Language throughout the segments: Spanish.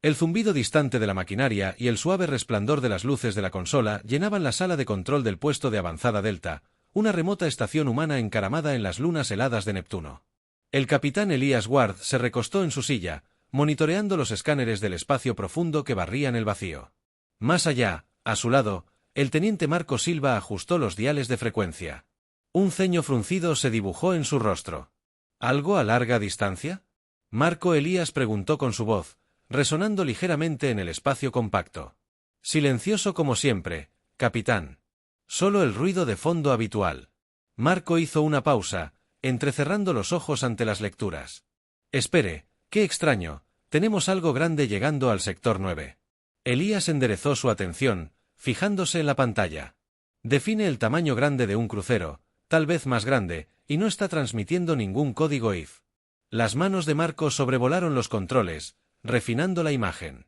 El zumbido distante de la maquinaria y el suave resplandor de las luces de la consola llenaban la sala de control del puesto de avanzada Delta, una remota estación humana encaramada en las lunas heladas de Neptuno. El capitán Elias Ward se recostó en su silla, monitoreando los escáneres del espacio profundo que barrían el vacío. Más allá, a su lado, el teniente Marco Silva ajustó los diales de frecuencia. Un ceño fruncido se dibujó en su rostro. ¿Algo a larga distancia? Marco Elías preguntó con su voz, resonando ligeramente en el espacio compacto. Silencioso como siempre, capitán. Solo el ruido de fondo habitual. Marco hizo una pausa, entrecerrando los ojos ante las lecturas. Espere, qué extraño, tenemos algo grande llegando al sector 9. Elías enderezó su atención, fijándose en la pantalla. Define el tamaño grande de un crucero, tal vez más grande, y no está transmitiendo ningún código IF. Las manos de Marco sobrevolaron los controles, refinando la imagen.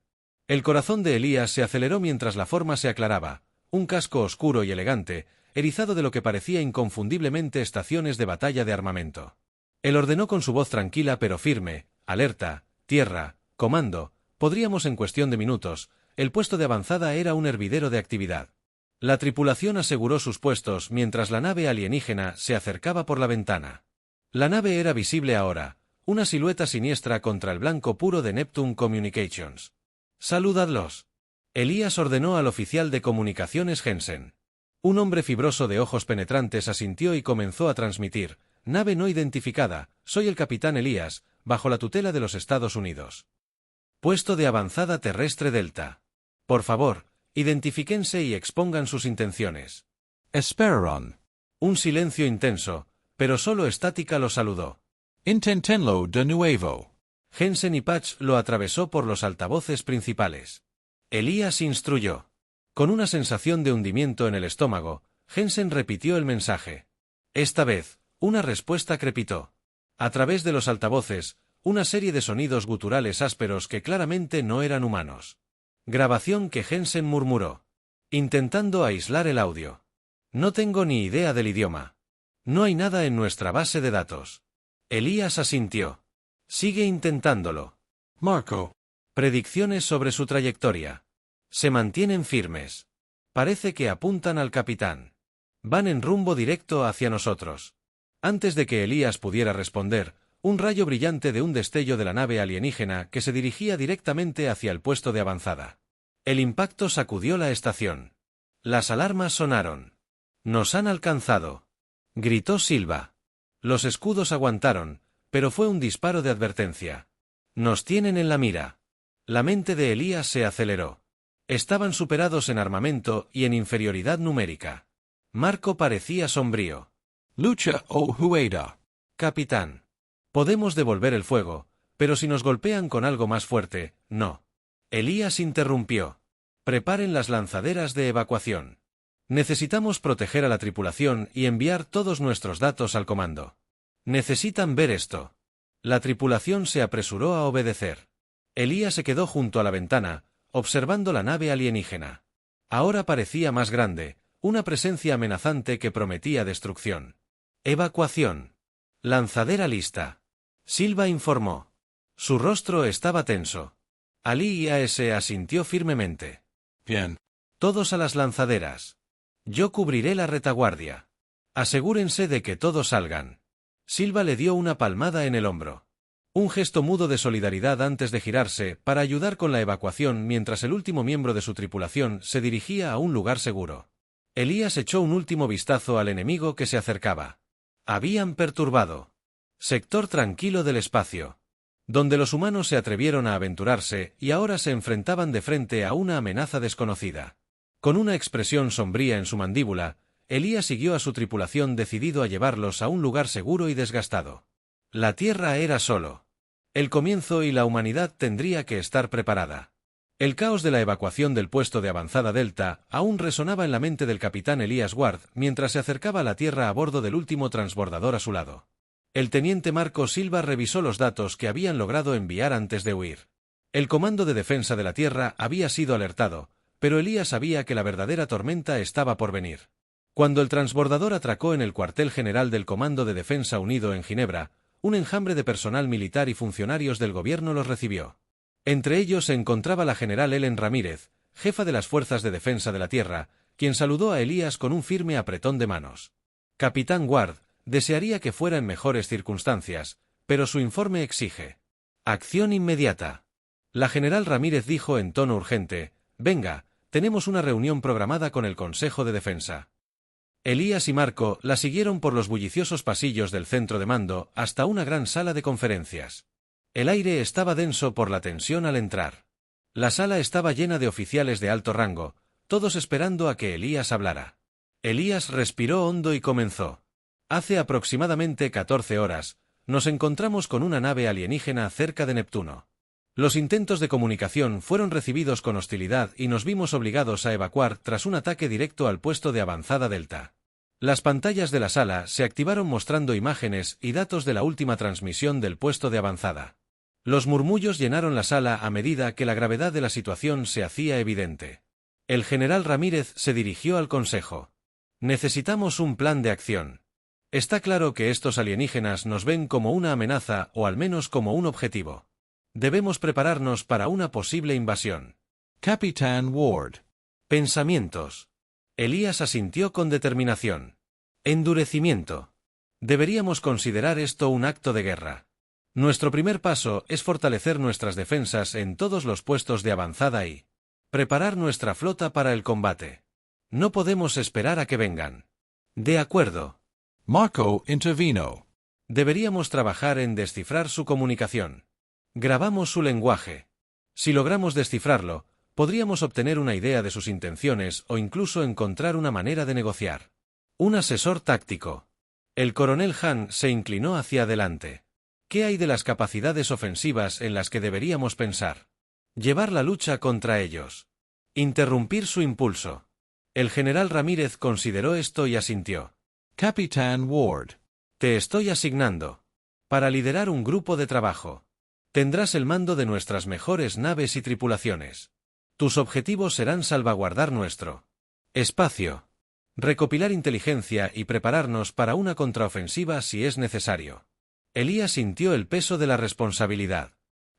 El corazón de Elías se aceleró mientras la forma se aclaraba, un casco oscuro y elegante, erizado de lo que parecía inconfundiblemente estaciones de batalla de armamento. Él ordenó con su voz tranquila pero firme, alerta, tierra, comando, podríamos en cuestión de minutos, el puesto de avanzada era un hervidero de actividad. La tripulación aseguró sus puestos mientras la nave alienígena se acercaba por la ventana. La nave era visible ahora, una silueta siniestra contra el blanco puro de Neptune Communications. «Saludadlos». Elías ordenó al oficial de comunicaciones Jensen. Un hombre fibroso de ojos penetrantes asintió y comenzó a transmitir. «Nave no identificada, soy el capitán Elías, bajo la tutela de los Estados Unidos. Puesto de avanzada terrestre Delta. Por favor, identifíquense y expongan sus intenciones». Esperaron. Un silencio intenso, pero solo Estática lo saludó. Intentenlo de nuevo. Jensen y Patch lo atravesó por los altavoces principales. Elías instruyó. Con una sensación de hundimiento en el estómago, Jensen repitió el mensaje. Esta vez, una respuesta crepitó. A través de los altavoces, una serie de sonidos guturales ásperos que claramente no eran humanos. Grabación que Jensen murmuró, intentando aislar el audio. No tengo ni idea del idioma. No hay nada en nuestra base de datos. Elías asintió. Sigue intentándolo. Marco. Predicciones sobre su trayectoria. Se mantienen firmes. Parece que apuntan al capitán. Van en rumbo directo hacia nosotros. Antes de que Elías pudiera responder, un rayo brillante de un destello de la nave alienígena que se dirigía directamente hacia el puesto de avanzada. El impacto sacudió la estación. Las alarmas sonaron. «Nos han alcanzado», gritó Silva. Los escudos aguantaron, pero fue un disparo de advertencia. «Nos tienen en la mira». La mente de Elías se aceleró. Estaban superados en armamento y en inferioridad numérica. Marco parecía sombrío. «Lucha o huida». «Capitán. Podemos devolver el fuego, pero si nos golpean con algo más fuerte, no». Elías interrumpió. «Preparen las lanzaderas de evacuación. Necesitamos proteger a la tripulación y enviar todos nuestros datos al comando. Necesitan ver esto». La tripulación se apresuró a obedecer. Elías se quedó junto a la ventana, observando la nave alienígena. Ahora parecía más grande, una presencia amenazante que prometía destrucción. «Evacuación. Lanzadera lista». Silva informó. Su rostro estaba tenso. Ali se asintió firmemente. «Bien». «Todos a las lanzaderas. Yo cubriré la retaguardia. Asegúrense de que todos salgan». Silva le dio una palmada en el hombro. Un gesto mudo de solidaridad antes de girarse para ayudar con la evacuación mientras el último miembro de su tripulación se dirigía a un lugar seguro. Elías echó un último vistazo al enemigo que se acercaba. Habían perturbado. Sector tranquilo del espacio. Donde los humanos se atrevieron a aventurarse y ahora se enfrentaban de frente a una amenaza desconocida. Con una expresión sombría en su mandíbula, Elías siguió a su tripulación decidido a llevarlos a un lugar seguro y desgastado. La Tierra era solo el comienzo y la humanidad tendría que estar preparada. El caos de la evacuación del puesto de avanzada Delta aún resonaba en la mente del capitán Elias Ward mientras se acercaba a la Tierra a bordo del último transbordador a su lado. El teniente Marco Silva revisó los datos que habían logrado enviar antes de huir. El Comando de Defensa de la Tierra había sido alertado, pero Elías sabía que la verdadera tormenta estaba por venir. Cuando el transbordador atracó en el cuartel general del Comando de Defensa Unido en Ginebra, un enjambre de personal militar y funcionarios del gobierno los recibió. Entre ellos se encontraba la general Ellen Ramírez, jefa de las Fuerzas de Defensa de la Tierra, quien saludó a Elías con un firme apretón de manos. Capitán Ward, desearía que fuera en mejores circunstancias, pero su informe exige acción inmediata. La general Ramírez dijo en tono urgente: venga, tenemos una reunión programada con el Consejo de Defensa. Elías y Marco la siguieron por los bulliciosos pasillos del centro de mando hasta una gran sala de conferencias. El aire estaba denso por la tensión al entrar. La sala estaba llena de oficiales de alto rango, todos esperando a que Elías hablara. Elías respiró hondo y comenzó. Hace aproximadamente 14 horas, nos encontramos con una nave alienígena cerca de Neptuno. Los intentos de comunicación fueron recibidos con hostilidad y nos vimos obligados a evacuar tras un ataque directo al puesto de avanzada Delta. Las pantallas de la sala se activaron mostrando imágenes y datos de la última transmisión del puesto de avanzada. Los murmullos llenaron la sala a medida que la gravedad de la situación se hacía evidente. El general Ramírez se dirigió al Consejo. Necesitamos un plan de acción. Está claro que estos alienígenas nos ven como una amenaza o al menos como un objetivo. Debemos prepararnos para una posible invasión. Capitán Ward. Pensamientos. Elías asintió con determinación. Endurecimiento. Deberíamos considerar esto un acto de guerra. Nuestro primer paso es fortalecer nuestras defensas en todos los puestos de avanzada y preparar nuestra flota para el combate. No podemos esperar a que vengan. De acuerdo. Marco intervino. Deberíamos trabajar en descifrar su comunicación. Grabamos su lenguaje. Si logramos descifrarlo, podríamos obtener una idea de sus intenciones o incluso encontrar una manera de negociar. Un asesor táctico. El coronel Han se inclinó hacia adelante. ¿Qué hay de las capacidades ofensivas en las que deberíamos pensar? Llevar la lucha contra ellos. Interrumpir su impulso. El general Ramírez consideró esto y asintió. Capitán Ward. Te estoy asignando para liderar un grupo de trabajo. Tendrás el mando de nuestras mejores naves y tripulaciones. Tus objetivos serán salvaguardar nuestro espacio, recopilar inteligencia y prepararnos para una contraofensiva si es necesario. Elías sintió el peso de la responsabilidad.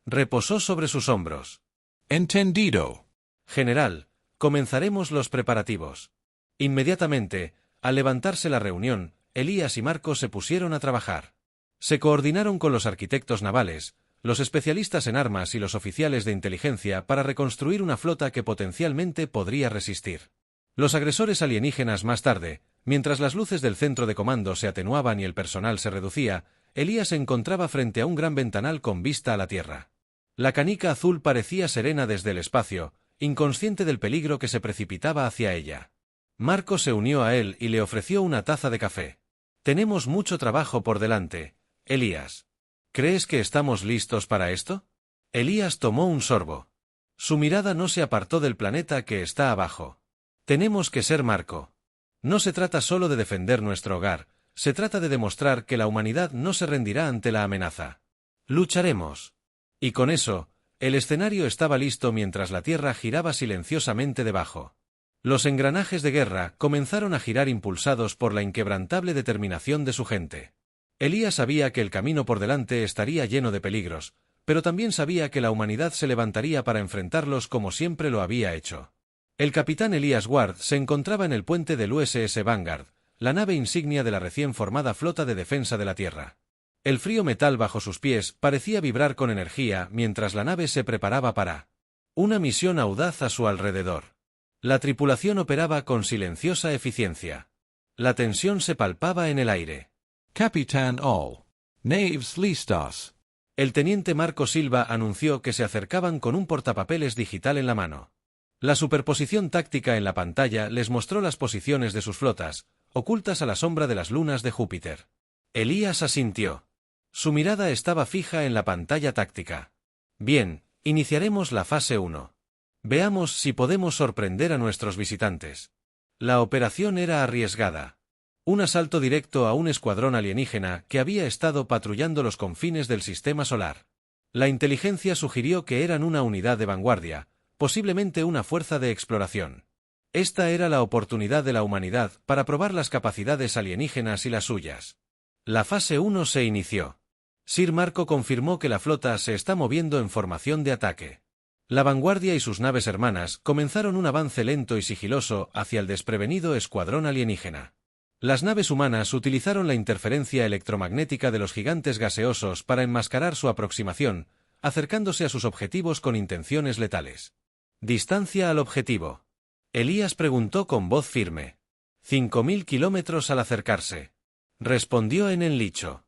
Reposó sobre sus hombros. Entendido. General, comenzaremos los preparativos. Inmediatamente, al levantarse la reunión, Elías y Marco se pusieron a trabajar. Se coordinaron con los arquitectos navales, los especialistas en armas y los oficiales de inteligencia para reconstruir una flota que potencialmente podría resistir. Los agresores alienígenas más tarde, mientras las luces del centro de comando se atenuaban y el personal se reducía, Elías se encontraba frente a un gran ventanal con vista a la Tierra. La canica azul parecía serena desde el espacio, inconsciente del peligro que se precipitaba hacia ella. Marco se unió a él y le ofreció una taza de café. Tenemos mucho trabajo por delante, Elías. ¿Crees que estamos listos para esto? Elías tomó un sorbo. Su mirada no se apartó del planeta que está abajo. Tenemos que ser Marco. No se trata solo de defender nuestro hogar, se trata de demostrar que la humanidad no se rendirá ante la amenaza. Lucharemos. Y con eso, el escenario estaba listo mientras la Tierra giraba silenciosamente debajo. Los engranajes de guerra comenzaron a girar impulsados por la inquebrantable determinación de su gente. Elías sabía que el camino por delante estaría lleno de peligros, pero también sabía que la humanidad se levantaría para enfrentarlos como siempre lo había hecho. El capitán Elías Ward se encontraba en el puente del USS Vanguard, la nave insignia de la recién formada Flota de Defensa de la Tierra. El frío metal bajo sus pies parecía vibrar con energía mientras la nave se preparaba para una misión audaz a su alrededor. La tripulación operaba con silenciosa eficiencia. La tensión se palpaba en el aire. Capitán All. Naves listas. El teniente Marco Silva anunció que se acercaban con un portapapeles digital en la mano. La superposición táctica en la pantalla les mostró las posiciones de sus flotas, ocultas a la sombra de las lunas de Júpiter. Elías asintió. Su mirada estaba fija en la pantalla táctica. Bien, iniciaremos la fase 1. Veamos si podemos sorprender a nuestros visitantes. La operación era arriesgada. Un asalto directo a un escuadrón alienígena que había estado patrullando los confines del sistema solar. La inteligencia sugirió que eran una unidad de vanguardia, posiblemente una fuerza de exploración. Esta era la oportunidad de la humanidad para probar las capacidades alienígenas y las suyas. La fase 1 se inició. Sir Marco confirmó que la flota se está moviendo en formación de ataque. La vanguardia y sus naves hermanas comenzaron un avance lento y sigiloso hacia el desprevenido escuadrón alienígena. Las naves humanas utilizaron la interferencia electromagnética de los gigantes gaseosos para enmascarar su aproximación, acercándose a sus objetivos con intenciones letales. Distancia al objetivo. Elías preguntó con voz firme. 5000 kilómetros al acercarse. Respondió en enlicho.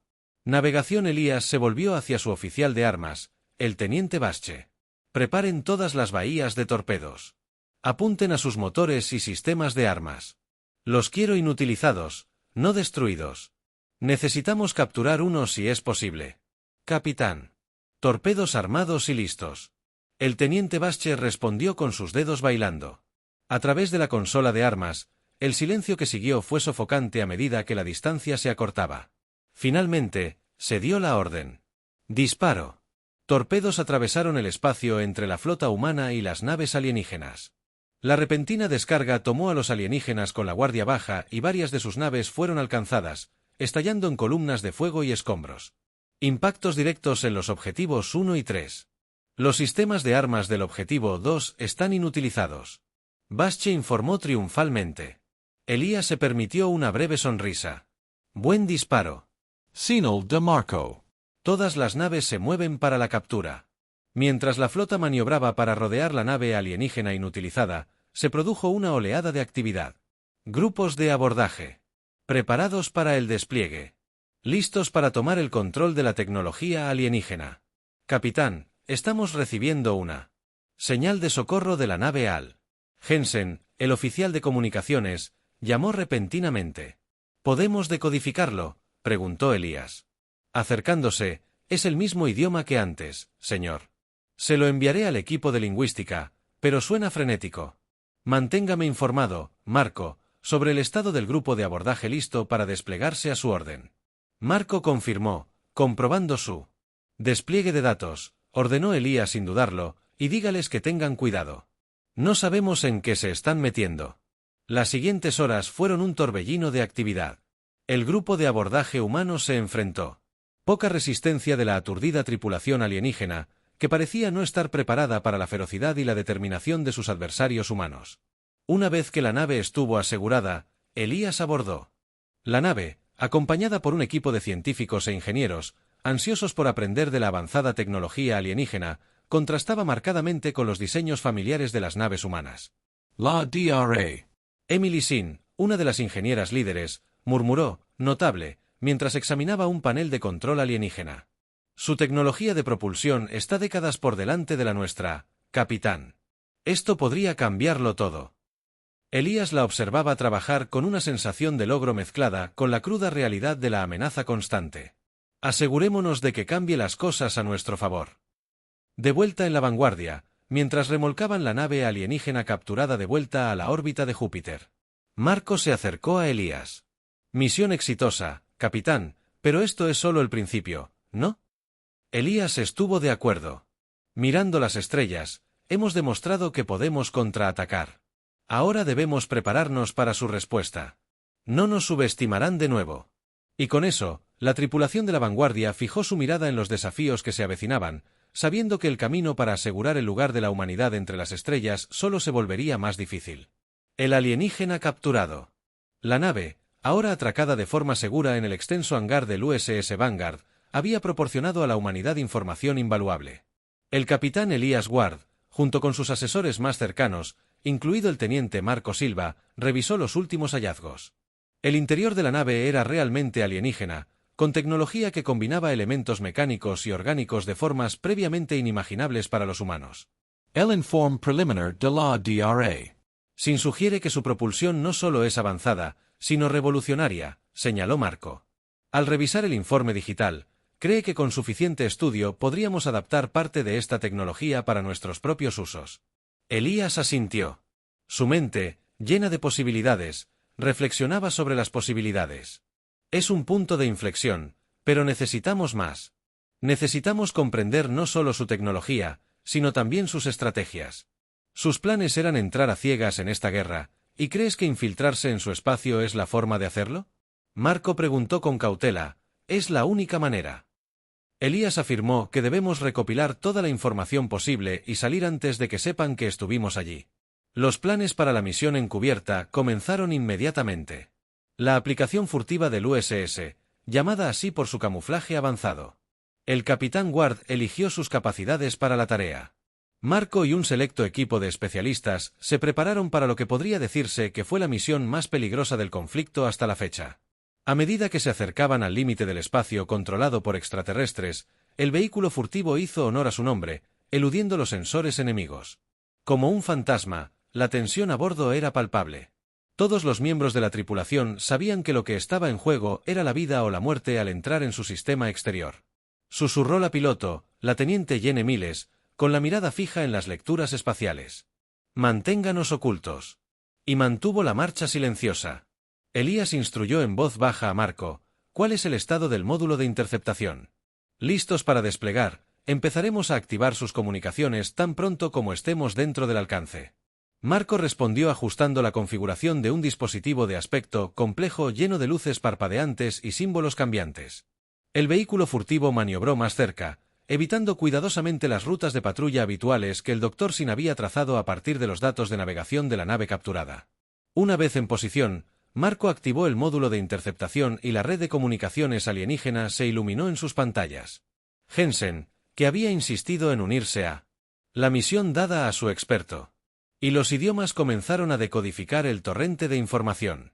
Navegación. Elías se volvió hacia su oficial de armas, el teniente Basche. Preparen todas las bahías de torpedos. Apunten a sus motores y sistemas de armas. Los quiero inutilizados, no destruidos. Necesitamos capturar uno si es posible. Capitán. Torpedos armados y listos. El teniente Basche respondió con sus dedos bailando. A través de la consola de armas, el silencio que siguió fue sofocante a medida que la distancia se acortaba. Finalmente, se dio la orden. Disparo. Torpedos atravesaron el espacio entre la flota humana y las naves alienígenas. La repentina descarga tomó a los alienígenas con la guardia baja y varias de sus naves fueron alcanzadas, estallando en columnas de fuego y escombros. Impactos directos en los objetivos 1 y 3. Los sistemas de armas del objetivo 2 están inutilizados. Basche informó triunfalmente. Elías se permitió una breve sonrisa. Buen disparo. Signal de Marco. Todas las naves se mueven para la captura. Mientras la flota maniobraba para rodear la nave alienígena inutilizada, se produjo una oleada de actividad. Grupos de abordaje. Preparados para el despliegue. Listos para tomar el control de la tecnología alienígena. Capitán, estamos recibiendo una señal de socorro de la nave AL. Jensen, el oficial de comunicaciones, llamó repentinamente. ¿Podemos decodificarlo?, preguntó Elías. Acercándose, es el mismo idioma que antes, señor. Se lo enviaré al equipo de lingüística, pero suena frenético. Manténgame informado, Marco, sobre el estado del grupo de abordaje listo para desplegarse a su orden. Marco confirmó, comprobando su despliegue de datos, ordenó Elías sin dudarlo, y dígales que tengan cuidado. No sabemos en qué se están metiendo. Las siguientes horas fueron un torbellino de actividad. El grupo de abordaje humano se enfrentó. Poca resistencia de la aturdida tripulación alienígena, que parecía no estar preparada para la ferocidad y la determinación de sus adversarios humanos. Una vez que la nave estuvo asegurada, Elías abordó. La nave, acompañada por un equipo de científicos e ingenieros, ansiosos por aprender de la avanzada tecnología alienígena, contrastaba marcadamente con los diseños familiares de las naves humanas. La DRA. Emily Sin, una de las ingenieras líderes, murmuró, notable, mientras examinaba un panel de control alienígena. Su tecnología de propulsión está décadas por delante de la nuestra, capitán. Esto podría cambiarlo todo. Elías la observaba trabajar con una sensación de logro mezclada con la cruda realidad de la amenaza constante. Asegurémonos de que cambie las cosas a nuestro favor. De vuelta en la vanguardia, mientras remolcaban la nave alienígena capturada de vuelta a la órbita de Júpiter. Marco se acercó a Elías. Misión exitosa, capitán, pero esto es solo el principio, ¿no? Elías estuvo de acuerdo. Mirando las estrellas, hemos demostrado que podemos contraatacar. Ahora debemos prepararnos para su respuesta. No nos subestimarán de nuevo. Y con eso, la tripulación de la vanguardia fijó su mirada en los desafíos que se avecinaban, sabiendo que el camino para asegurar el lugar de la humanidad entre las estrellas solo se volvería más difícil. El alienígena capturado. La nave, ahora atracada de forma segura en el extenso hangar del USS Vanguard, había proporcionado a la humanidad información invaluable. El capitán Elías Ward, junto con sus asesores más cercanos, incluido el teniente Marco Silva, revisó los últimos hallazgos. El interior de la nave era realmente alienígena, con tecnología que combinaba elementos mecánicos y orgánicos de formas previamente inimaginables para los humanos. El informe preliminar de la DRA. Sin sugiere que su propulsión no solo es avanzada, sino revolucionaria, señaló Marco. Al revisar el informe digital, cree que con suficiente estudio podríamos adaptar parte de esta tecnología para nuestros propios usos. Elías asintió. Su mente, llena de posibilidades, reflexionaba sobre las posibilidades. Es un punto de inflexión, pero necesitamos más. Necesitamos comprender no solo su tecnología, sino también sus estrategias. Sus planes eran entrar a ciegas en esta guerra, ¿y crees que infiltrarse en su espacio es la forma de hacerlo? Marco preguntó con cautela, ¿es la única manera? Elías afirmó que debemos recopilar toda la información posible y salir antes de que sepan que estuvimos allí. Los planes para la misión encubierta comenzaron inmediatamente. La aplicación furtiva del USS, llamada así por su camuflaje avanzado. El capitán Ward eligió sus capacidades para la tarea. Marco y un selecto equipo de especialistas se prepararon para lo que podría decirse que fue la misión más peligrosa del conflicto hasta la fecha. A medida que se acercaban al límite del espacio controlado por extraterrestres, el vehículo furtivo hizo honor a su nombre, eludiendo los sensores enemigos. Como un fantasma, la tensión a bordo era palpable. Todos los miembros de la tripulación sabían que lo que estaba en juego era la vida o la muerte al entrar en su sistema exterior. Susurró la piloto, la teniente Jenny Miles, con la mirada fija en las lecturas espaciales. «Manténganos ocultos». Y mantuvo la marcha silenciosa. Elías instruyó en voz baja a Marco: «¿Cuál es el estado del módulo de interceptación?» «Listos para desplegar, empezaremos a activar sus comunicaciones tan pronto como estemos dentro del alcance». Marco respondió ajustando la configuración de un dispositivo de aspecto complejo lleno de luces parpadeantes y símbolos cambiantes. El vehículo furtivo maniobró más cerca, evitando cuidadosamente las rutas de patrulla habituales que el Dr. Sin había trazado a partir de los datos de navegación de la nave capturada. Una vez en posición, Marco activó el módulo de interceptación y la red de comunicaciones alienígena se iluminó en sus pantallas. Jensen, que había insistido en unirse a la misión dada a su experto. Y los idiomas comenzaron a decodificar el torrente de información.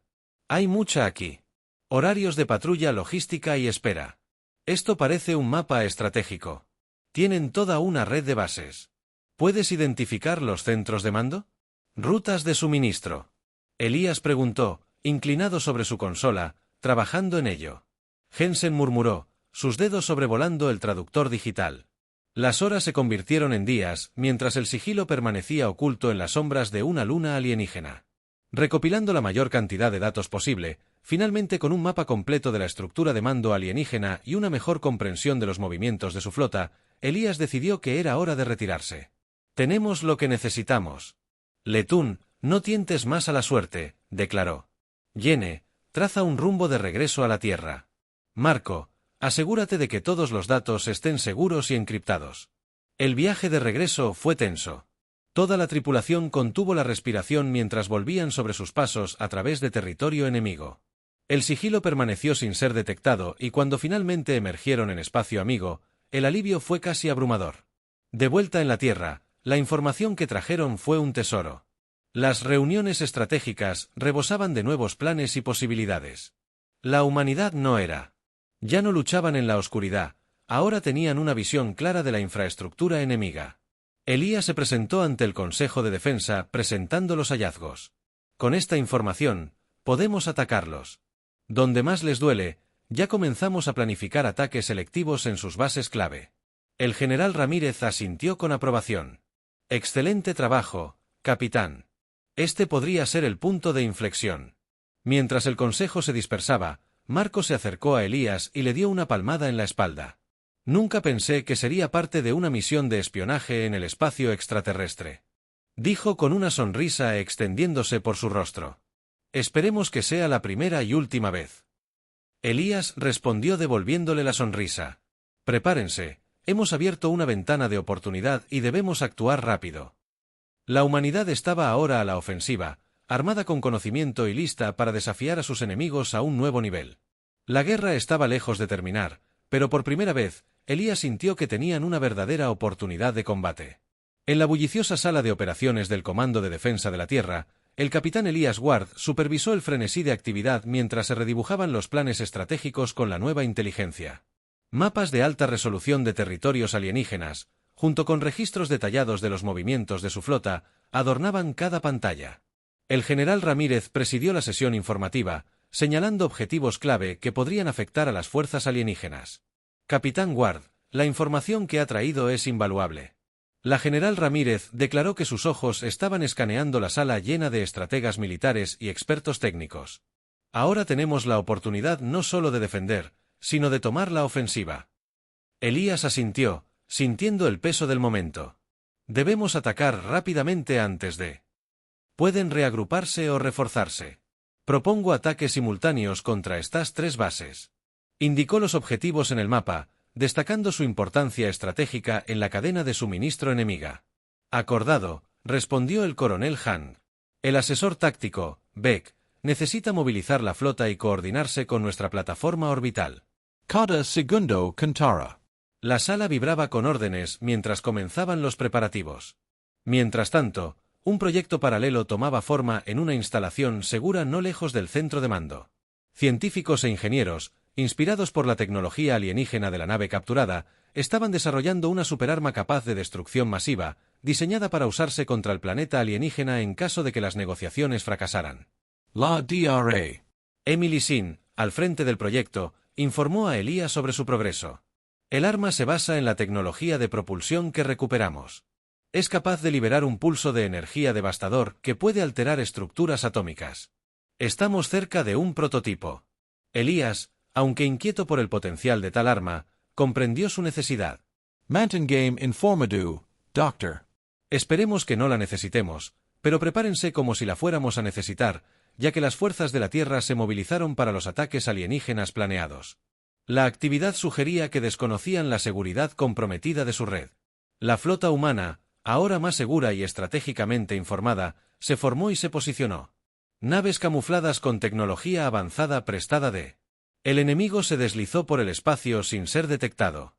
Hay mucha aquí. Horarios de patrulla, logística y espera. Esto parece un mapa estratégico. Tienen toda una red de bases. ¿Puedes identificar los centros de mando? Rutas de suministro. Elías preguntó, inclinado sobre su consola, trabajando en ello. Jensen murmuró, sus dedos sobrevolando el traductor digital. Las horas se convirtieron en días, mientras el sigilo permanecía oculto en las sombras de una luna alienígena. Recopilando la mayor cantidad de datos posible, finalmente con un mapa completo de la estructura de mando alienígena y una mejor comprensión de los movimientos de su flota, Elías decidió que era hora de retirarse. «Tenemos lo que necesitamos. Letún, no tientes más a la suerte», declaró. «Yene, traza un rumbo de regreso a la Tierra. Marco, asegúrate de que todos los datos estén seguros y encriptados». El viaje de regreso fue tenso. Toda la tripulación contuvo la respiración mientras volvían sobre sus pasos a través de territorio enemigo. El sigilo permaneció sin ser detectado y cuando finalmente emergieron en espacio amigo, el alivio fue casi abrumador. De vuelta en la Tierra, la información que trajeron fue un tesoro. Las reuniones estratégicas rebosaban de nuevos planes y posibilidades. La humanidad no era. Ya no luchaban en la oscuridad, ahora tenían una visión clara de la infraestructura enemiga. Elías se presentó ante el Consejo de Defensa presentando los hallazgos. «Con esta información, podemos atacarlos. Donde más les duele, ya comenzamos a planificar ataques selectivos en sus bases clave». El general Ramírez asintió con aprobación. «Excelente trabajo, capitán. Este podría ser el punto de inflexión». Mientras el consejo se dispersaba, Marco se acercó a Elías y le dio una palmada en la espalda. «Nunca pensé que sería parte de una misión de espionaje en el espacio extraterrestre», dijo con una sonrisa extendiéndose por su rostro. «Esperemos que sea la primera y última vez». Elías respondió devolviéndole la sonrisa. «Prepárense, hemos abierto una ventana de oportunidad y debemos actuar rápido». La humanidad estaba ahora a la ofensiva, armada con conocimiento y lista para desafiar a sus enemigos a un nuevo nivel. La guerra estaba lejos de terminar, pero por primera vez, Elías sintió que tenían una verdadera oportunidad de combate. En la bulliciosa sala de operaciones del Comando de Defensa de la Tierra, el capitán Elías Ward supervisó el frenesí de actividad mientras se redibujaban los planes estratégicos con la nueva inteligencia. Mapas de alta resolución de territorios alienígenas, junto con registros detallados de los movimientos de su flota, adornaban cada pantalla. El general Ramírez presidió la sesión informativa, señalando objetivos clave que podrían afectar a las fuerzas alienígenas. «Capitán Ward, la información que ha traído es invaluable». La general Ramírez declaró que sus ojos estaban escaneando la sala llena de estrategas militares y expertos técnicos. «Ahora tenemos la oportunidad no solo de defender, sino de tomar la ofensiva». Elías asintió, sintiendo el peso del momento. «Debemos atacar rápidamente antes de. Pueden reagruparse o reforzarse. Propongo ataques simultáneos contra estas 3 bases». Indicó los objetivos en el mapa, destacando su importancia estratégica en la cadena de suministro enemiga. Acordado, respondió el coronel Han. El asesor táctico, Beck, necesita movilizar la flota y coordinarse con nuestra plataforma orbital. Cada segundo contara. La sala vibraba con órdenes mientras comenzaban los preparativos. Mientras tanto, un proyecto paralelo tomaba forma en una instalación segura no lejos del centro de mando. Científicos e ingenieros, inspirados por la tecnología alienígena de la nave capturada, estaban desarrollando una superarma capaz de destrucción masiva, diseñada para usarse contra el planeta alienígena en caso de que las negociaciones fracasaran. La DRA. Emily Sin, al frente del proyecto, informó a Elías sobre su progreso. El arma se basa en la tecnología de propulsión que recuperamos. Es capaz de liberar un pulso de energía devastador que puede alterar estructuras atómicas. Estamos cerca de un prototipo. Elías, aunque inquieto por el potencial de tal arma, comprendió su necesidad. Mantengame informadu, Doctor. Esperemos que no la necesitemos, pero prepárense como si la fuéramos a necesitar, ya que las fuerzas de la Tierra se movilizaron para los ataques alienígenas planeados. La actividad sugería que desconocían la seguridad comprometida de su red. La flota humana, ahora más segura y estratégicamente informada, se formó y se posicionó. Naves camufladas con tecnología avanzada prestada de. El enemigo se deslizó por el espacio sin ser detectado.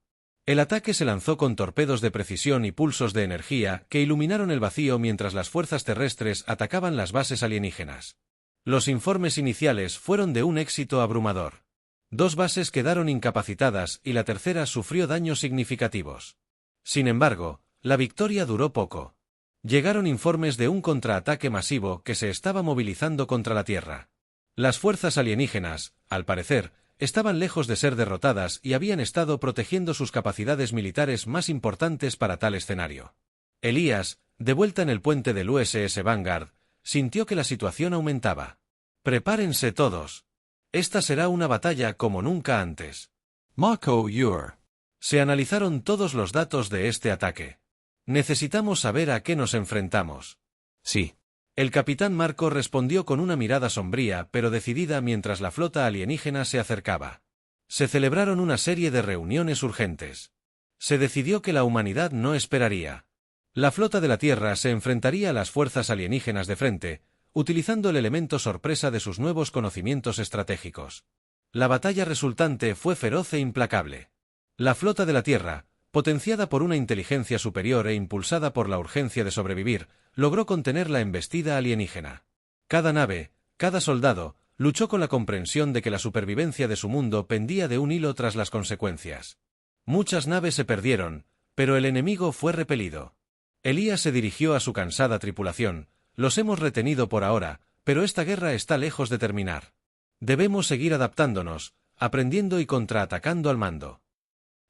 El ataque se lanzó con torpedos de precisión y pulsos de energía que iluminaron el vacío mientras las fuerzas terrestres atacaban las bases alienígenas. Los informes iniciales fueron de un éxito abrumador. 2 bases quedaron incapacitadas y la tercera sufrió daños significativos. Sin embargo, la victoria duró poco. Llegaron informes de un contraataque masivo que se estaba movilizando contra la Tierra. Las fuerzas alienígenas, al parecer, estaban lejos de ser derrotadas y habían estado protegiendo sus capacidades militares más importantes para tal escenario. Elías, de vuelta en el puente del USS Vanguard, sintió que la situación aumentaba. «Prepárense todos. Esta será una batalla como nunca antes». Mako Ur. Se analizaron todos los datos de este ataque. Necesitamos saber a qué nos enfrentamos. Sí. El capitán Marco respondió con una mirada sombría pero decidida mientras la flota alienígena se acercaba. Se celebraron una serie de reuniones urgentes. Se decidió que la humanidad no esperaría. La flota de la Tierra se enfrentaría a las fuerzas alienígenas de frente, utilizando el elemento sorpresa de sus nuevos conocimientos estratégicos. La batalla resultante fue feroz e implacable. La flota de la Tierra, potenciada por una inteligencia superior e impulsada por la urgencia de sobrevivir, logró contener la embestida alienígena. Cada nave, cada soldado, luchó con la comprensión de que la supervivencia de su mundo pendía de un hilo tras las consecuencias. Muchas naves se perdieron, pero el enemigo fue repelido. Elías se dirigió a su cansada tripulación. «Los hemos retenido por ahora, pero esta guerra está lejos de terminar. Debemos seguir adaptándonos, aprendiendo y contraatacando al mando».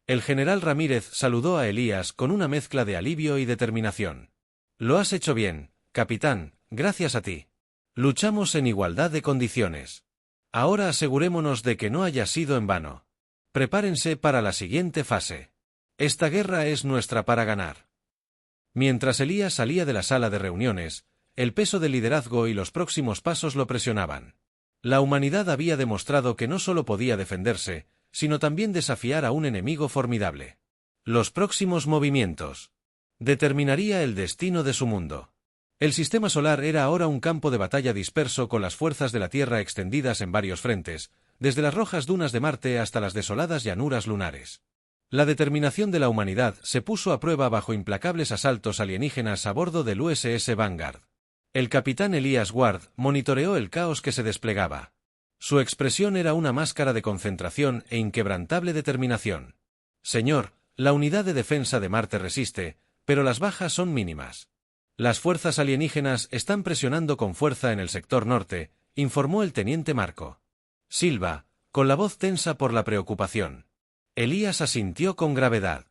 El general Ramírez saludó a Elías con una mezcla de alivio y determinación. «Lo has hecho bien, capitán, gracias a ti. Luchamos en igualdad de condiciones. Ahora asegurémonos de que no haya sido en vano. Prepárense para la siguiente fase. Esta guerra es nuestra para ganar». Mientras Elías salía de la sala de reuniones, el peso del liderazgo y los próximos pasos lo presionaban. La humanidad había demostrado que no solo podía defenderse, sino también desafiar a un enemigo formidable. Los próximos movimientos determinaría el destino de su mundo. El sistema solar era ahora un campo de batalla disperso con las fuerzas de la Tierra extendidas en varios frentes, desde las rojas dunas de Marte hasta las desoladas llanuras lunares. La determinación de la humanidad se puso a prueba bajo implacables asaltos alienígenas a bordo del USS Vanguard. El capitán Elías Ward monitoreó el caos que se desplegaba. Su expresión era una máscara de concentración e inquebrantable determinación. «Señor, la unidad de defensa de Marte resiste, pero las bajas son mínimas. Las fuerzas alienígenas están presionando con fuerza en el sector norte», informó el teniente Marco Silva, con la voz tensa por la preocupación. Elías asintió con gravedad.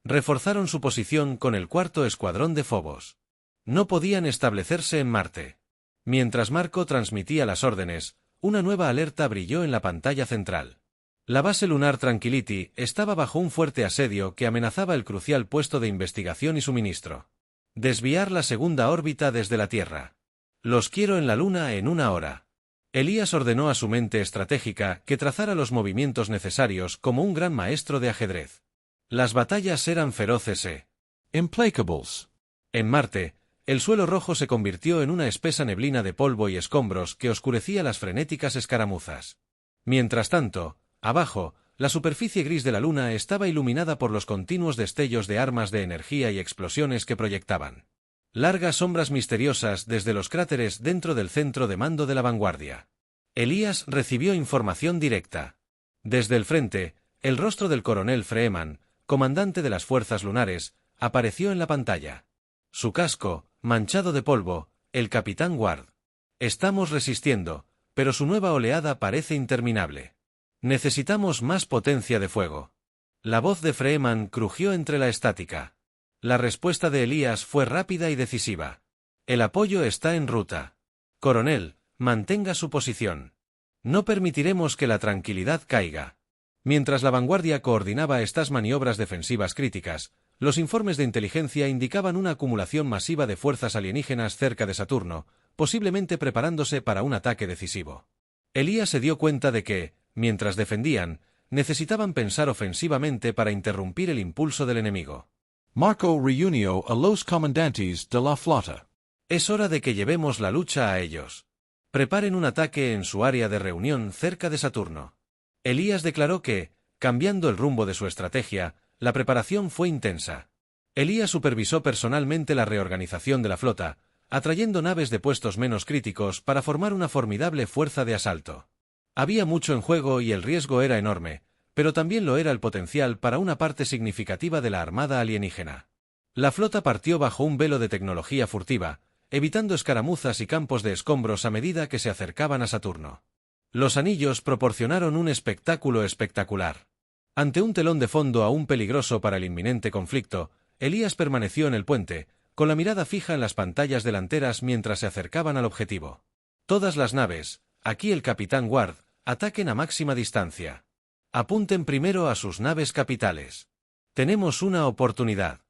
Reforzaron su posición con el 4º escuadrón de Phobos. No podían establecerse en Marte. Mientras Marco transmitía las órdenes, una nueva alerta brilló en la pantalla central. La base lunar Tranquility estaba bajo un fuerte asedio que amenazaba el crucial puesto de investigación y suministro. Desviar la segunda órbita desde la Tierra. «Los quiero en la Luna en 1 hora». Elías ordenó a su mente estratégica que trazara los movimientos necesarios como un gran maestro de ajedrez. Las batallas eran feroces Implacables. En Marte, el suelo rojo se convirtió en una espesa neblina de polvo y escombros que oscurecía las frenéticas escaramuzas. Mientras tanto, abajo, la superficie gris de la Luna estaba iluminada por los continuos destellos de armas de energía y explosiones que proyectaban largas sombras misteriosas desde los cráteres dentro del centro de mando de la vanguardia. Elías recibió información directa. Desde el frente, el rostro del coronel Freeman, comandante de las fuerzas lunares, apareció en la pantalla. Su casco, manchado de polvo, el capitán Ward. Estamos resistiendo, pero su nueva oleada parece interminable. Necesitamos más potencia de fuego. La voz de Freeman crujió entre la estática. La respuesta de Elías fue rápida y decisiva. El apoyo está en ruta. Coronel, mantenga su posición. No permitiremos que la tranquilidad caiga. Mientras la vanguardia coordinaba estas maniobras defensivas críticas, los informes de inteligencia indicaban una acumulación masiva de fuerzas alienígenas cerca de Saturno, posiblemente preparándose para un ataque decisivo. Elías se dio cuenta de que, mientras defendían, necesitaban pensar ofensivamente para interrumpir el impulso del enemigo. Marco reunió a los comandantes de la flota. Es hora de que llevemos la lucha a ellos. Preparen un ataque en su área de reunión cerca de Saturno. Elías declaró que, cambiando el rumbo de su estrategia, la preparación fue intensa. Elías supervisó personalmente la reorganización de la flota, atrayendo naves de puestos menos críticos para formar una formidable fuerza de asalto. Había mucho en juego y el riesgo era enorme, pero también lo era el potencial para una parte significativa de la armada alienígena. La flota partió bajo un velo de tecnología furtiva, evitando escaramuzas y campos de escombros a medida que se acercaban a Saturno. Los anillos proporcionaron un espectáculo espectacular. Ante un telón de fondo aún peligroso para el inminente conflicto, Elías permaneció en el puente, con la mirada fija en las pantallas delanteras mientras se acercaban al objetivo. Todas las naves, aquí el capitán Ward, ataquen a máxima distancia. Apunten primero a sus naves capitales. Tenemos una oportunidad.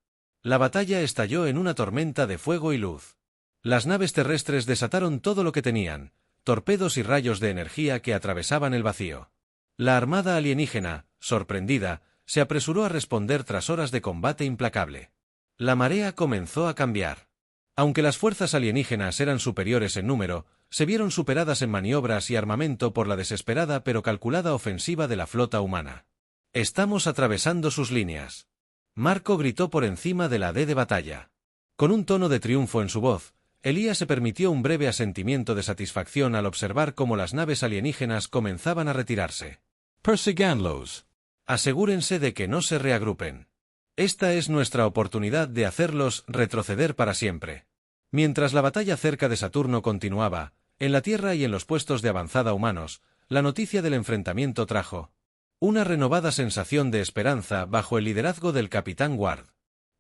La batalla estalló en una tormenta de fuego y luz. Las naves terrestres desataron todo lo que tenían, torpedos y rayos de energía que atravesaban el vacío. La armada alienígena, sorprendida, se apresuró a responder tras horas de combate implacable. La marea comenzó a cambiar. Aunque las fuerzas alienígenas eran superiores en número, se vieron superadas en maniobras y armamento por la desesperada pero calculada ofensiva de la flota humana. Estamos atravesando sus líneas. Marco gritó por encima de la D de batalla. Con un tono de triunfo en su voz, Elías se permitió un breve asentimiento de satisfacción al observar cómo las naves alienígenas comenzaban a retirarse. Persíganlos. Asegúrense de que no se reagrupen. Esta es nuestra oportunidad de hacerlos retroceder para siempre. Mientras la batalla cerca de Saturno continuaba, en la Tierra y en los puestos de avanzada humanos, la noticia del enfrentamiento trajo una renovada sensación de esperanza bajo el liderazgo del capitán Ward.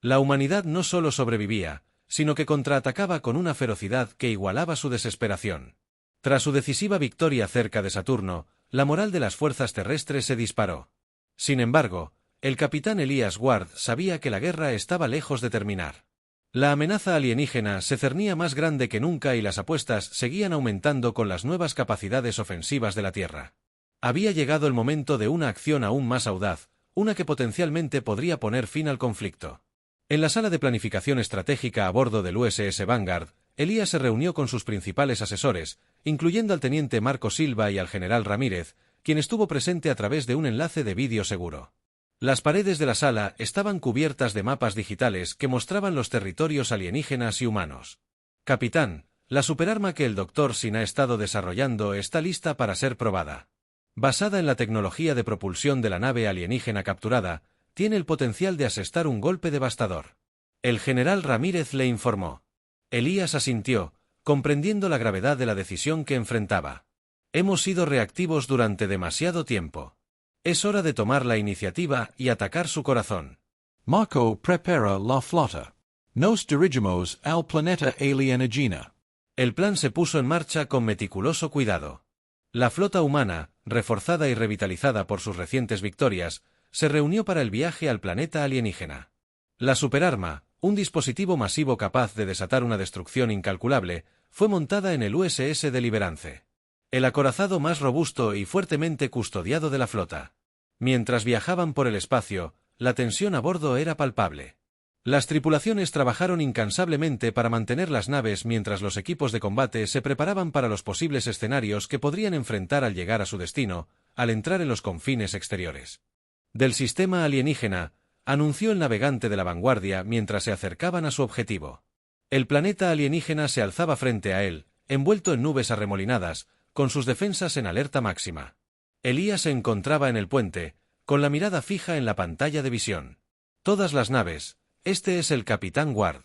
La humanidad no solo sobrevivía, sino que contraatacaba con una ferocidad que igualaba su desesperación. Tras su decisiva victoria cerca de Saturno, la moral de las fuerzas terrestres se disparó. Sin embargo, el capitán Elías Ward sabía que la guerra estaba lejos de terminar. La amenaza alienígena se cernía más grande que nunca y las apuestas seguían aumentando con las nuevas capacidades ofensivas de la Tierra. Había llegado el momento de una acción aún más audaz, una que potencialmente podría poner fin al conflicto. En la sala de planificación estratégica a bordo del USS Vanguard, Elías se reunió con sus principales asesores, incluyendo al teniente Marco Silva y al general Ramírez, quien estuvo presente a través de un enlace de vídeo seguro. Las paredes de la sala estaban cubiertas de mapas digitales que mostraban los territorios alienígenas y humanos. Capitán, la superarma que el Dr. Sin ha estado desarrollando está lista para ser probada. Basada en la tecnología de propulsión de la nave alienígena capturada, tiene el potencial de asestar un golpe devastador. El general Ramírez le informó. Elías asintió, comprendiendo la gravedad de la decisión que enfrentaba. Hemos sido reactivos durante demasiado tiempo. Es hora de tomar la iniciativa y atacar su corazón. Marco prepara la flota. Nos dirigimos al planeta alienígena. El plan se puso en marcha con meticuloso cuidado. La flota humana, reforzada y revitalizada por sus recientes victorias, se reunió para el viaje al planeta alienígena. La superarma, un dispositivo masivo capaz de desatar una destrucción incalculable, fue montada en el USS Deliverance. el acorazado más robusto y fuertemente custodiado de la flota. Mientras viajaban por el espacio, la tensión a bordo era palpable. Las tripulaciones trabajaron incansablemente para mantener las naves mientras los equipos de combate se preparaban para los posibles escenarios que podrían enfrentar al llegar a su destino, al entrar en los confines exteriores. Del sistema alienígena, anunció el navegante de la vanguardia mientras se acercaban a su objetivo. El planeta alienígena se alzaba frente a él, envuelto en nubes arremolinadas, con sus defensas en alerta máxima. Elías se encontraba en el puente, con la mirada fija en la pantalla de visión. Todas las naves, este es el Capitán Ward.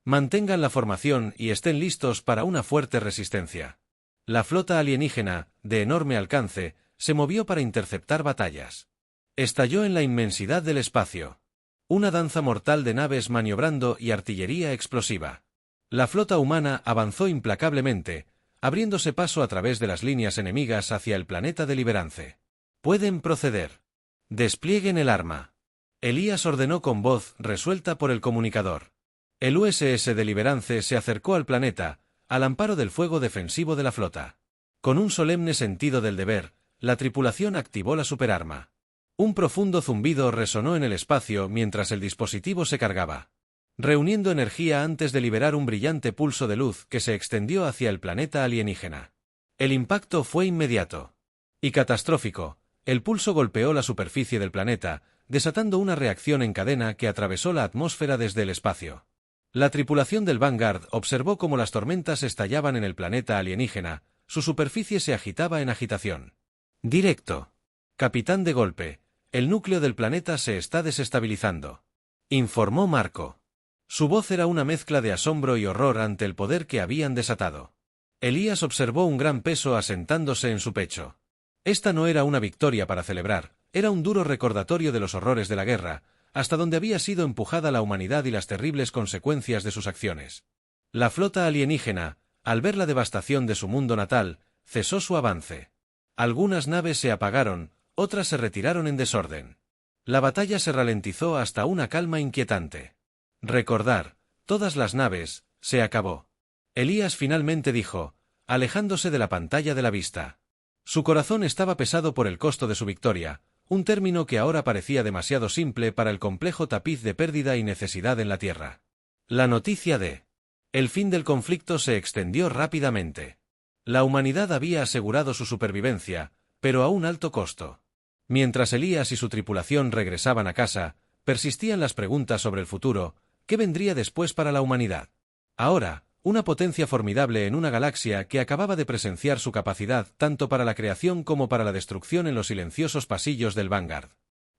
Mantengan la formación y estén listos para una fuerte resistencia. La flota alienígena, de enorme alcance, se movió para interceptar batallas. Estalló en la inmensidad del espacio. Una danza mortal de naves maniobrando y artillería explosiva. La flota humana avanzó implacablemente, abriéndose paso a través de las líneas enemigas hacia el planeta de Liberance. Pueden proceder. Desplieguen el arma. Elías ordenó con voz resuelta por el comunicador. El USS de Liberance se acercó al planeta, al amparo del fuego defensivo de la flota. Con un solemne sentido del deber, la tripulación activó la superarma. Un profundo zumbido resonó en el espacio mientras el dispositivo se cargaba, reuniendo energía antes de liberar un brillante pulso de luz que se extendió hacia el planeta alienígena. El impacto fue inmediato y catastrófico. El pulso golpeó la superficie del planeta, desatando una reacción en cadena que atravesó la atmósfera desde el espacio. La tripulación del Vanguard observó cómo las tormentas estallaban en el planeta alienígena, su superficie se agitaba en agitación. Directo. Capitán de golpe, el núcleo del planeta se está desestabilizando, informó Marco. Su voz era una mezcla de asombro y horror ante el poder que habían desatado. Elías observó un gran peso asentándose en su pecho. Esta no era una victoria para celebrar, era un duro recordatorio de los horrores de la guerra, hasta donde había sido empujada la humanidad y las terribles consecuencias de sus acciones. La flota alienígena, al ver la devastación de su mundo natal, cesó su avance. Algunas naves se apagaron, otras se retiraron en desorden. La batalla se ralentizó hasta una calma inquietante. Recordar, todas las naves, se acabó. Elías finalmente dijo, alejándose de la pantalla de la vista. Su corazón estaba pesado por el costo de su victoria, un término que ahora parecía demasiado simple para el complejo tapiz de pérdida y necesidad en la Tierra. La noticia de el fin del conflicto se extendió rápidamente. La humanidad había asegurado su supervivencia, pero a un alto costo. Mientras Elías y su tripulación regresaban a casa, persistían las preguntas sobre el futuro, ¿qué vendría después para la humanidad? Ahora, una potencia formidable en una galaxia que acababa de presenciar su capacidad tanto para la creación como para la destrucción en los silenciosos pasillos del Vanguard.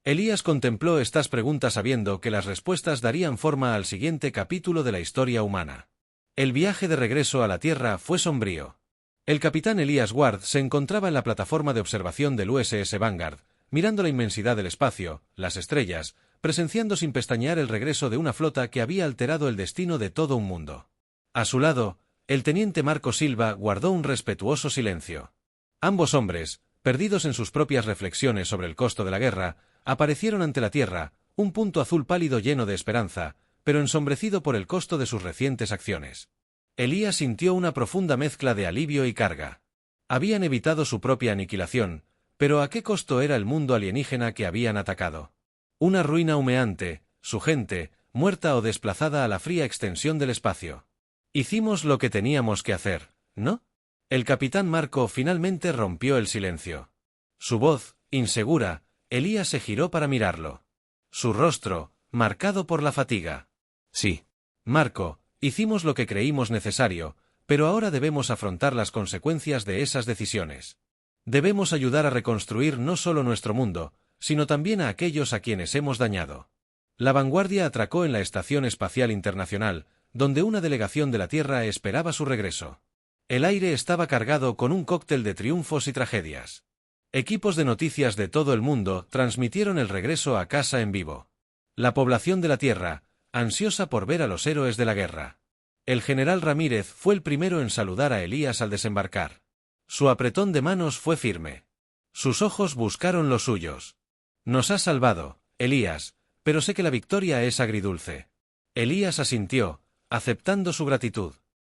Elías contempló estas preguntas sabiendo que las respuestas darían forma al siguiente capítulo de la historia humana. El viaje de regreso a la Tierra fue sombrío. El capitán Elías Ward se encontraba en la plataforma de observación del USS Vanguard, mirando la inmensidad del espacio, las estrellas, presenciando sin pestañear el regreso de una flota que había alterado el destino de todo un mundo. A su lado, el teniente Marco Silva guardó un respetuoso silencio. Ambos hombres, perdidos en sus propias reflexiones sobre el costo de la guerra, aparecieron ante la Tierra, un punto azul pálido lleno de esperanza, pero ensombrecido por el costo de sus recientes acciones. Elías sintió una profunda mezcla de alivio y carga. Habían evitado su propia aniquilación, pero ¿a qué costo era el mundo alienígena que habían atacado? Una ruina humeante, su gente, muerta o desplazada a la fría extensión del espacio. Hicimos lo que teníamos que hacer, ¿no? El capitán Marco finalmente rompió el silencio. Su voz, insegura, Elías se giró para mirarlo. Su rostro, marcado por la fatiga. Sí. Marco, hicimos lo que creímos necesario, pero ahora debemos afrontar las consecuencias de esas decisiones. Debemos ayudar a reconstruir no solo nuestro mundo, sino también a aquellos a quienes hemos dañado. La vanguardia atracó en la Estación Espacial Internacional, donde una delegación de la Tierra esperaba su regreso. El aire estaba cargado con un cóctel de triunfos y tragedias. Equipos de noticias de todo el mundo transmitieron el regreso a casa en vivo. La población de la Tierra, ansiosa por ver a los héroes de la guerra. El general Ramírez fue el primero en saludar a Elías al desembarcar. Su apretón de manos fue firme. Sus ojos buscaron los suyos. Nos has salvado, Elías, pero sé que la victoria es agridulce. Elías asintió, aceptando su gratitud.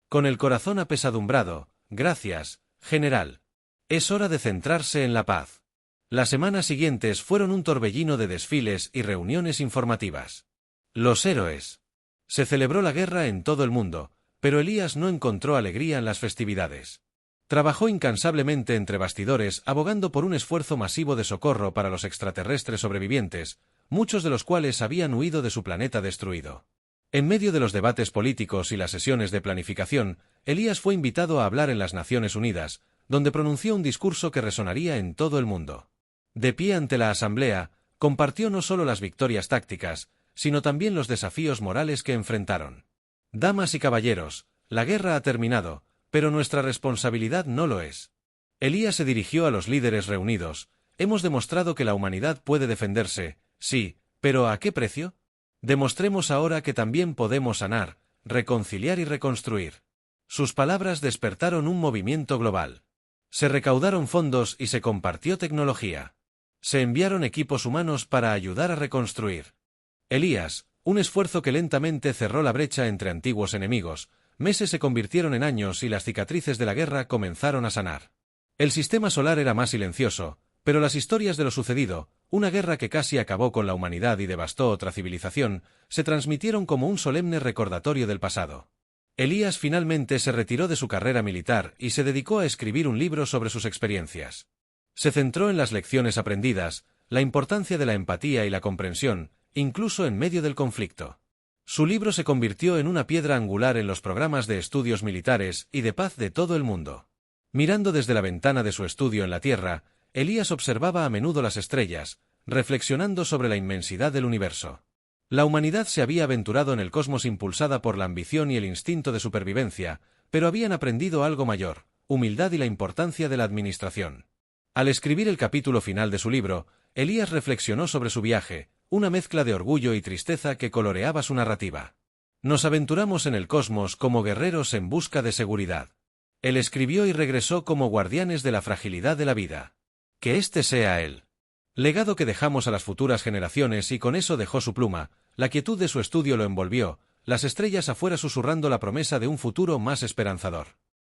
Con el corazón apesadumbrado, gracias, general. Es hora de centrarse en la paz. Las semanas siguientes fueron un torbellino de desfiles y reuniones informativas. Los héroes. Se celebró la guerra en todo el mundo, pero Elías no encontró alegría en las festividades. Trabajó incansablemente entre bastidores abogando por un esfuerzo masivo de socorro para los extraterrestres sobrevivientes, muchos de los cuales habían huido de su planeta destruido. En medio de los debates políticos y las sesiones de planificación, Elías fue invitado a hablar en las Naciones Unidas, donde pronunció un discurso que resonaría en todo el mundo. De pie ante la asamblea, compartió no solo las victorias tácticas, sino también los desafíos morales que enfrentaron. Damas y caballeros, la guerra ha terminado, pero nuestra responsabilidad no lo es. Elías se dirigió a los líderes reunidos. Hemos demostrado que la humanidad puede defenderse, sí, pero ¿a qué precio? Demostremos ahora que también podemos sanar, reconciliar y reconstruir. Sus palabras despertaron un movimiento global. Se recaudaron fondos y se compartió tecnología. Se enviaron equipos humanos para ayudar a reconstruir. Elías, un esfuerzo que lentamente cerró la brecha entre antiguos enemigos. Meses se convirtieron en años y las cicatrices de la guerra comenzaron a sanar. El sistema solar era más silencioso, pero las historias de lo sucedido, una guerra que casi acabó con la humanidad y devastó otra civilización, se transmitieron como un solemne recordatorio del pasado. Elías finalmente se retiró de su carrera militar y se dedicó a escribir un libro sobre sus experiencias. Se centró en las lecciones aprendidas, la importancia de la empatía y la comprensión, incluso en medio del conflicto. Su libro se convirtió en una piedra angular en los programas de estudios militares y de paz de todo el mundo. Mirando desde la ventana de su estudio en la Tierra, Elías observaba a menudo las estrellas, reflexionando sobre la inmensidad del universo. La humanidad se había aventurado en el cosmos impulsada por la ambición y el instinto de supervivencia, pero habían aprendido algo mayor, humildad y la importancia de la administración. Al escribir el capítulo final de su libro, Elías reflexionó sobre su viaje, una mezcla de orgullo y tristeza que coloreaba su narrativa. Nos aventuramos en el cosmos como guerreros en busca de seguridad. Él escribió y regresó como guardianes de la fragilidad de la vida. Que este sea el legado que dejamos a las futuras generaciones, y con eso dejó su pluma, la quietud de su estudio lo envolvió, las estrellas afuera susurrando la promesa de un futuro más esperanzador.